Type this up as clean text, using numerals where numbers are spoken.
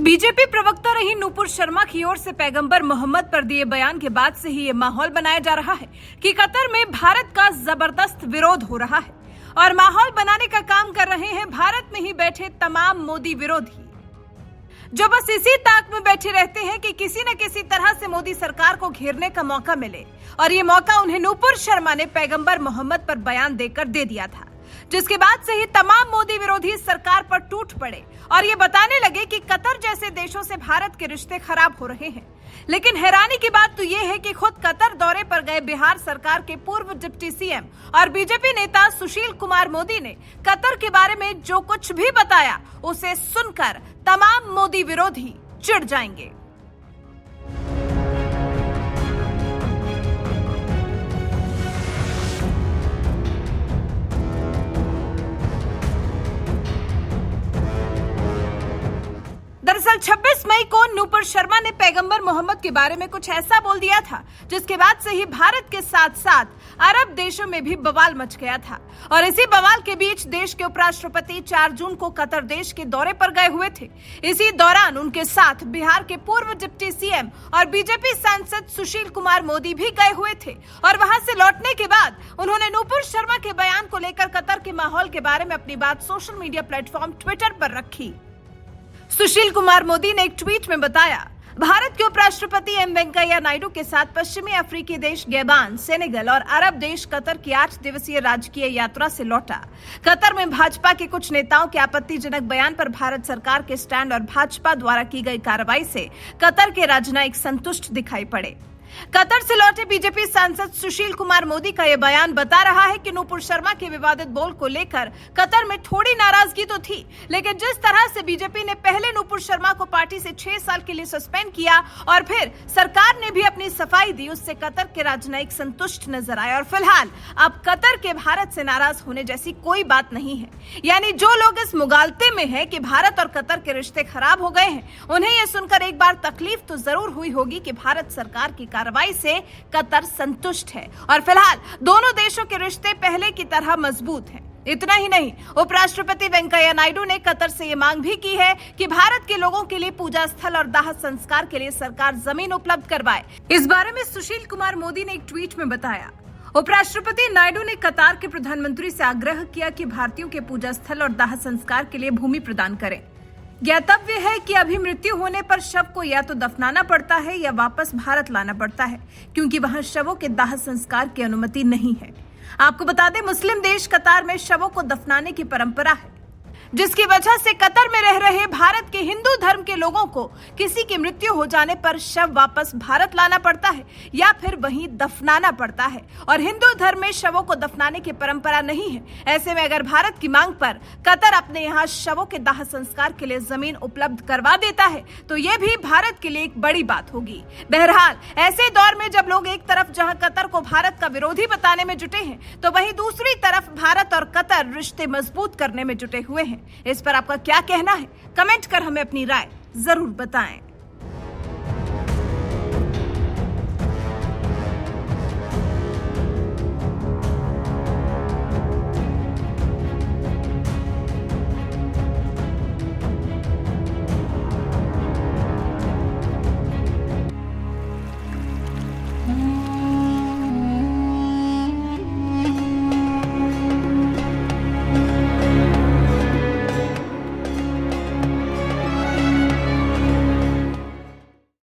BJP प्रवक्ता रही नूपुर शर्मा की ओर से पैगंबर मोहम्मद पर दिए बयान के बाद से ही ये माहौल बनाया जा रहा है कि कतर में भारत का जबरदस्त विरोध हो रहा है और माहौल बनाने का काम कर रहे हैं भारत में ही बैठे तमाम मोदी विरोधी, जो बस इसी ताक में बैठे रहते हैं कि किसी न किसी तरह से मोदी सरकार को घेरने का मौका मिले। और ये मौका उन्हें नूपुर शर्मा ने पैगंबर मोहम्मद पर बयान देकर दे दिया था, जिसके बाद से ही तमाम मोदी विरोधी सरकार पर टूट पड़े और ये बताने लगे कि कतर जैसे देशों से भारत के रिश्ते खराब हो रहे हैं। लेकिन हैरानी की बात तो ये है कि खुद कतर दौरे पर गए बिहार सरकार के पूर्व डिप्टी सीएम और बीजेपी नेता सुशील कुमार मोदी ने कतर के बारे में जो कुछ भी बताया उसे सुनकर तमाम मोदी विरोधी चिढ़ जाएंगे। दरअसल 26 मई को नूपुर शर्मा ने पैगंबर मोहम्मद के बारे में कुछ ऐसा बोल दिया था जिसके बाद से ही भारत के साथ साथ अरब देशों में भी बवाल मच गया था। और इसी बवाल के बीच देश के उपराष्ट्रपति 4 जून को कतर देश के दौरे पर गए हुए थे। इसी दौरान उनके साथ बिहार के पूर्व डिप्टी सीएम और बीजेपी सांसद सुशील कुमार मोदी भी गए हुए थे। और वहां से लौटने के बाद उन्होंने नूपुर शर्मा के बयान को लेकर कतर के माहौल के बारे में अपनी बात सोशल मीडिया प्लेटफॉर्म ट्विटर पर रखी। सुशील कुमार मोदी ने एक ट्वीट में बताया, भारत के उपराष्ट्रपति एम वेंकैया नायडू के साथ पश्चिमी अफ्रीकी देश गैबान, सेनेगल और अरब देश कतर की 8 दिवसीय राजकीय यात्रा से लौटा। कतर में भाजपा के कुछ नेताओं के आपत्तिजनक बयान पर भारत सरकार के स्टैंड और भाजपा द्वारा की गई कार्रवाई से कतर के राजनयिक संतुष्ट दिखाई पड़े। कतर से लौटे बीजेपी सांसद सुशील कुमार मोदी का यह बयान बता रहा है कि नूपुर शर्मा के विवादित बोल को लेकर कतर में थोड़ी नाराजगी तो थी, लेकिन जिस तरह से बीजेपी ने पहले नूपुर शर्मा को पार्टी से 6 साल के लिए सस्पेंड किया और फिर सरकार ने भी अपनी सफाई दी, उससे कतर के राजनयिक संतुष्ट नजर आए। और फिलहाल अब कतर के भारत से नाराज होने जैसी कोई बात नहीं है। यानी जो लोग इस मुगालते में है कि भारत और कतर के रिश्ते खराब हो गए हैं, उन्हें यह सुनकर एक बार तकलीफ तो जरूर हुई होगी कि भारत सरकार की कार्रवाई से कतर संतुष्ट है और फिलहाल दोनों देशों के रिश्ते पहले की तरह मजबूत हैं। इतना ही नहीं, उपराष्ट्रपति वेंकैया नायडू ने कतर से ये मांग भी की है कि भारत के लोगों के लिए पूजा स्थल और दाह संस्कार के लिए सरकार जमीन उपलब्ध करवाए। इस बारे में सुशील कुमार मोदी ने एक ट्वीट में बताया, उपराष्ट्रपति नायडू ने कतार के प्रधानमंत्री से आग्रह किया कि भारतीयों के पूजा स्थल और दाह संस्कार के लिए भूमि प्रदान करें। ज्ञातव्य है कि अभी मृत्यु होने पर शव को या तो दफनाना पड़ता है या वापस भारत लाना पड़ता है, क्योंकि वहां शवों के दाह संस्कार की अनुमति नहीं है। आपको बता दें, मुस्लिम देश कतार में शवों को दफनाने की परंपरा है, जिसकी वजह से कतर में रह रहे भारत के हिंदू धर्म के लोगों को किसी की मृत्यु हो जाने पर शव वापस भारत लाना पड़ता है या फिर वहीं दफनाना पड़ता है। और हिंदू धर्म में शवों को दफनाने की परंपरा नहीं है। ऐसे में अगर भारत की मांग पर कतर अपने यहाँ शवों के दाह संस्कार के लिए जमीन उपलब्ध करवा देता है तो ये भी भारत के लिए एक बड़ी बात होगी। बहरहाल ऐसे दौर में जब लोग एक तरफ जहाँ कतर को भारत का विरोधी बताने में जुटे हैं, तो वहीं दूसरी तरफ भारत और कतर रिश्ते मजबूत करने में जुटे हुए हैं। इस पर आपका क्या कहना है? कमेंट कर हमें अपनी राय जरूर बताएं।